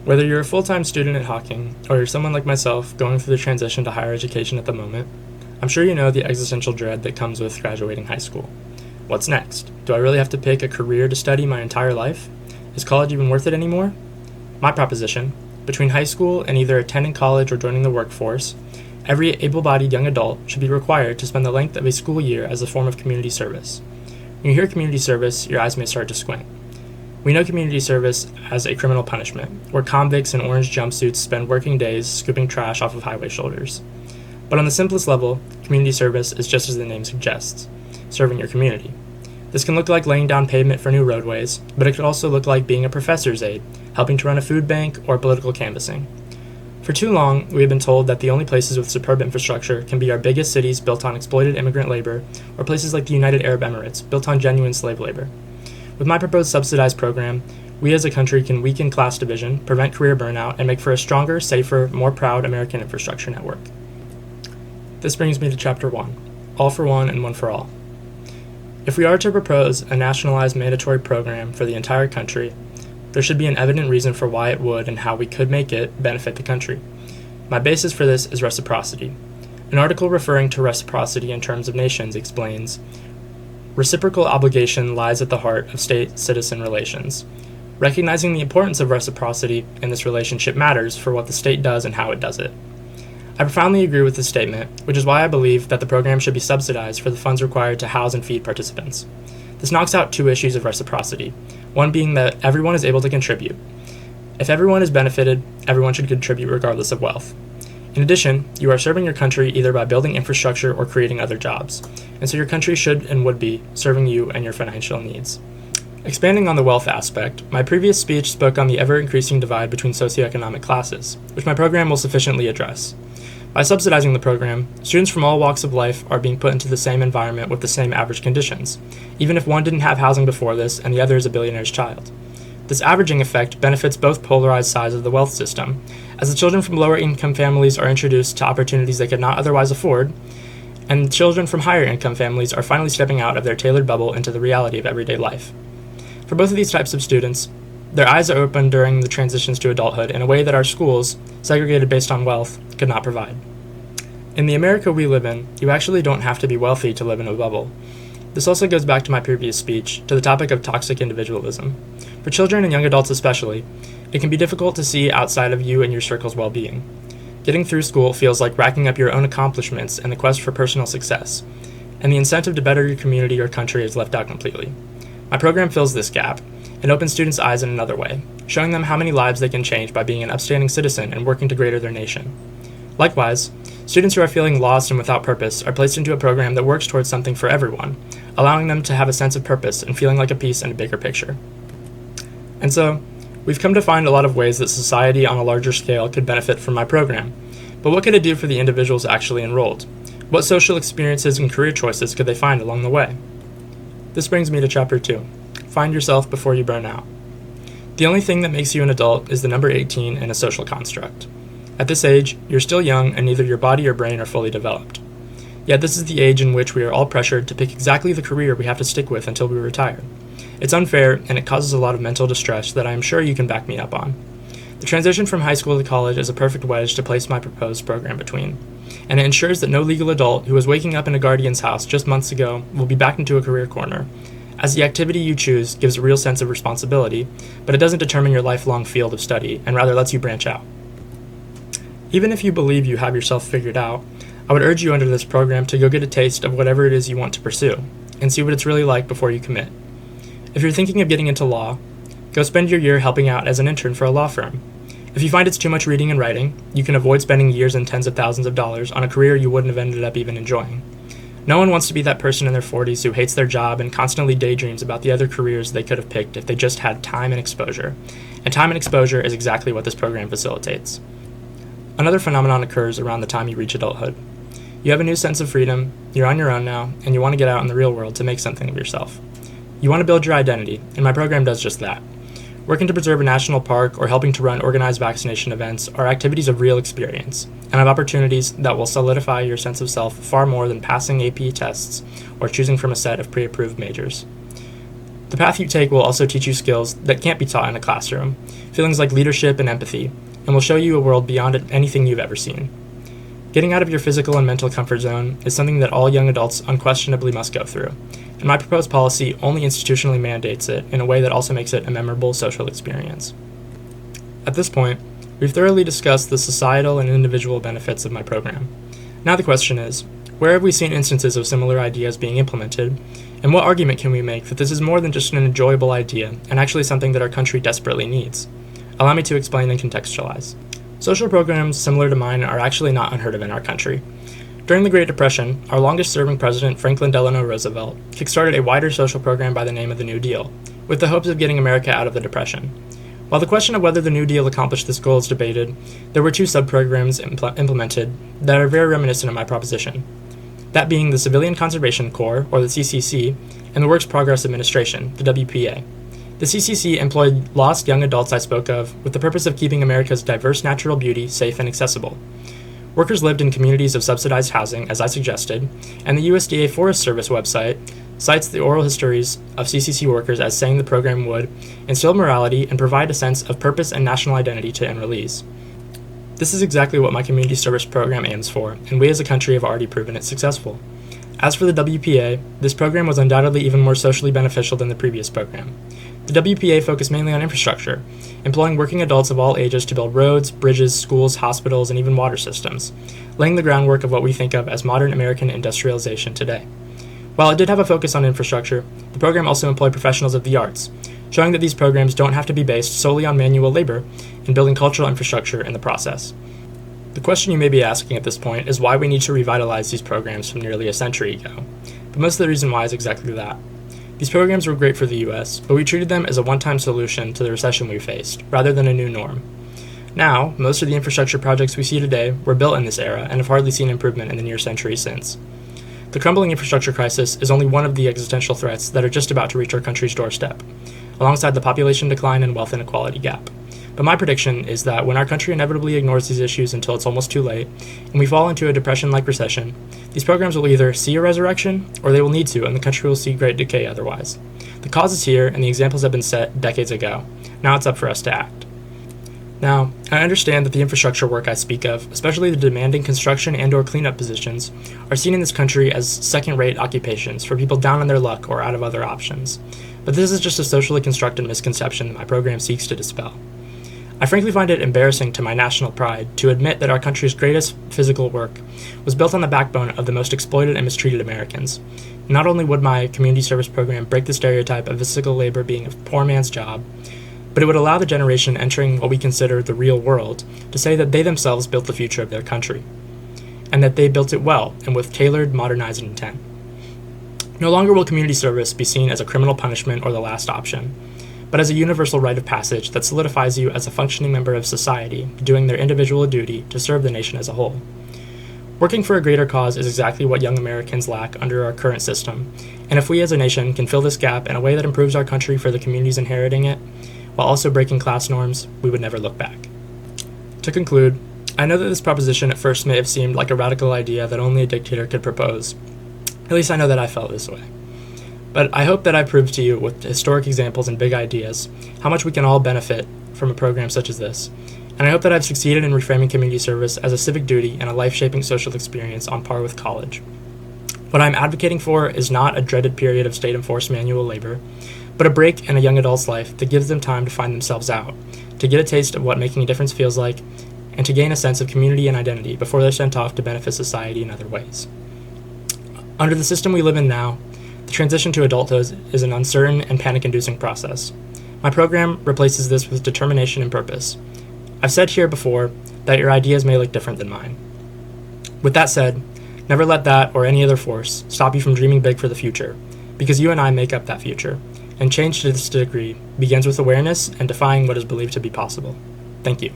Whether you're a full-time student at Hawking, or you're someone like myself going through the transition to higher education at the moment, I'm sure you know the existential dread that comes with graduating high school. What's next? Do I really have to pick a career to study my entire life? Is college even worth it anymore? My proposition: between high school and either attending college or joining the workforce, every able-bodied young adult should be required to spend the length of a school year as a form of community service. When you hear community service, your eyes may start to squint. We know community service as a criminal punishment, where convicts in orange jumpsuits spend working days scooping trash off of highway shoulders. But on the simplest level, community service is just as the name suggests: serving your community. This can look like laying down pavement for new roadways, but it could also look like being a professor's aide, helping to run a food bank, or political canvassing. For too long, we have been told that the only places with superb infrastructure can be our biggest cities built on exploited immigrant labor, or places like the United Arab Emirates, built on genuine slave labor. With my proposed subsidized program, we as a country can weaken class division, prevent career burnout, and make for a stronger, safer, more proud American infrastructure network. This brings me to Chapter 1, All for One and One for All. If we are to propose a nationalized mandatory program for the entire country, there should be an evident reason for why it would and how we could make it benefit the country. My basis for this is reciprocity. An article referring to reciprocity in terms of nations explains, reciprocal obligation lies at the heart of state-citizen relations. Recognizing the importance of reciprocity in this relationship matters for what the state does and how it does it. I profoundly agree with this statement, which is why I believe that the program should be subsidized for the funds required to house and feed participants. This knocks out two issues of reciprocity, one being that everyone is able to contribute. If everyone is benefited, everyone should contribute regardless of wealth. In addition, you are serving your country either by building infrastructure or creating other jobs, and so your country should and would be serving you and your financial needs. Expanding on the wealth aspect, my previous speech spoke on the ever-increasing divide between socioeconomic classes, which my program will sufficiently address. By subsidizing the program, students from all walks of life are being put into the same environment with the same average conditions, even if one didn't have housing before this and the other is a billionaire's child. This averaging effect benefits both polarized sides of the wealth system, as the children from lower income families are introduced to opportunities they could not otherwise afford, and children from higher income families are finally stepping out of their tailored bubble into the reality of everyday life. For both of these types of students, their eyes are opened during the transitions to adulthood in a way that our schools, segregated based on wealth, could not provide. In the America we live in, you actually don't have to be wealthy to live in a bubble. This also goes back to my previous speech, to the topic of toxic individualism. For children and young adults especially, it can be difficult to see outside of you and your circle's well-being. Getting through school feels like racking up your own accomplishments and the quest for personal success, and the incentive to better your community or country is left out completely. My program fills this gap and opens students' eyes in another way, showing them how many lives they can change by being an upstanding citizen and working to greater their nation. Likewise, students who are feeling lost and without purpose are placed into a program that works towards something for everyone, allowing them to have a sense of purpose and feeling like a piece in a bigger picture. And so, we've come to find a lot of ways that society on a larger scale could benefit from my program. But what could it do for the individuals actually enrolled? What social experiences and career choices could they find along the way? This brings me to Chapter 2, Find Yourself Before You Burn Out. The only thing that makes you an adult is the number 18 in a social construct. At this age, you're still young and neither your body or brain are fully developed. Yet this is the age in which we are all pressured to pick exactly the career we have to stick with until we retire. It's unfair, and it causes a lot of mental distress that I am sure you can back me up on. The transition from high school to college is a perfect wedge to place my proposed program between, and it ensures that no legal adult who was waking up in a guardian's house just months ago will be backed into a career corner, as the activity you choose gives a real sense of responsibility, but it doesn't determine your lifelong field of study, and rather lets you branch out. Even if you believe you have yourself figured out, I would urge you under this program to go get a taste of whatever it is you want to pursue, and see what it's really like before you commit. If you're thinking of getting into law, go spend your year helping out as an intern for a law firm. If you find it's too much reading and writing, you can avoid spending years and tens of thousands of dollars on a career you wouldn't have ended up even enjoying. No one wants to be that person in their 40s who hates their job and constantly daydreams about the other careers they could have picked if they just had time and exposure. And time and exposure is exactly what this program facilitates. Another phenomenon occurs around the time you reach adulthood. You have a new sense of freedom, you're on your own now, and you want to get out in the real world to make something of yourself. You want to build your identity, and my program does just that. Working to preserve a national park or helping to run organized vaccination events are activities of real experience, and have opportunities that will solidify your sense of self far more than passing AP tests or choosing from a set of pre-approved majors. The path you take will also teach you skills that can't be taught in a classroom, feelings like leadership and empathy, and will show you a world beyond anything you've ever seen. Getting out of your physical and mental comfort zone is something that all young adults unquestionably must go through, and my proposed policy only institutionally mandates it in a way that also makes it a memorable social experience. At this point, we've thoroughly discussed the societal and individual benefits of my program. Now the question is, where have we seen instances of similar ideas being implemented, and what argument can we make that this is more than just an enjoyable idea and actually something that our country desperately needs? Allow me to explain and contextualize. Social programs similar to mine are actually not unheard of in our country. During the Great Depression, our longest-serving president, Franklin Delano Roosevelt, kickstarted a wider social program by the name of the New Deal, with the hopes of getting America out of the Depression. While the question of whether the New Deal accomplished this goal is debated, there were two sub-programs implemented that are very reminiscent of my proposition. That being the Civilian Conservation Corps, or the CCC, and the Works Progress Administration, the WPA. The CCC employed lost young adults I spoke of with the purpose of keeping America's diverse natural beauty safe and accessible. Workers lived in communities of subsidized housing, as I suggested, and the USDA Forest Service website cites the oral histories of CCC workers as saying the program would instill morality and provide a sense of purpose and national identity to enrollees. This is exactly what my community service program aims for, and we as a country have already proven it successful. As for the WPA, this program was undoubtedly even more socially beneficial than the previous program. The WPA focused mainly on infrastructure, employing working adults of all ages to build roads, bridges, schools, hospitals, and even water systems, laying the groundwork of what we think of as modern American industrialization today. While it did have a focus on infrastructure, the program also employed professionals of the arts, showing that these programs don't have to be based solely on manual labor and building cultural infrastructure in the process. The question you may be asking at this point is why we need to revitalize these programs from nearly a century ago, but most of the reason why is exactly that. These programs were great for the US, but we treated them as a one-time solution to the recession we faced, rather than a new norm. Now, most of the infrastructure projects we see today were built in this era and have hardly seen improvement in the near century since. The crumbling infrastructure crisis is only one of the existential threats that are just about to reach our country's doorstep, alongside the population decline and wealth inequality gap. But my prediction is that when our country inevitably ignores these issues until it's almost too late, and we fall into a depression-like recession, these programs will either see a resurrection, or they will need to, and the country will see great decay otherwise. The cause is here, and the examples have been set decades ago. Now it's up for us to act. Now, I understand that the infrastructure work I speak of, especially the demanding construction and/or cleanup positions, are seen in this country as second-rate occupations for people down on their luck or out of other options. But this is just a socially constructed misconception that my program seeks to dispel. I frankly find it embarrassing to my national pride to admit that our country's greatest physical work was built on the backbone of the most exploited and mistreated Americans. Not only would my community service program break the stereotype of physical labor being a poor man's job, but it would allow the generation entering what we consider the real world to say that they themselves built the future of their country, and that they built it well and with tailored, modernized intent. No longer will community service be seen as a criminal punishment or the last option, but as a universal rite of passage that solidifies you as a functioning member of society, doing their individual duty to serve the nation as a whole. Working for a greater cause is exactly what young Americans lack under our current system, and if we as a nation can fill this gap in a way that improves our country for the communities inheriting it, while also breaking class norms, we would never look back. To conclude, I know that this proposition at first may have seemed like a radical idea that only a dictator could propose. At least I know that I felt this way. But I hope that I proved to you with historic examples and big ideas how much we can all benefit from a program such as this, and I hope that I've succeeded in reframing community service as a civic duty and a life-shaping social experience on par with college. What I'm advocating for is not a dreaded period of state-enforced manual labor, but a break in a young adult's life that gives them time to find themselves out, to get a taste of what making a difference feels like, and to gain a sense of community and identity before they're sent off to benefit society in other ways. Under the system we live in now, the transition to adulthood is an uncertain and panic-inducing process. My program replaces this with determination and purpose. I've said here before that your ideas may look different than mine. With that said, never let that or any other force stop you from dreaming big for the future, because you and I make up that future, and change to this degree begins with awareness and defying what is believed to be possible. Thank you.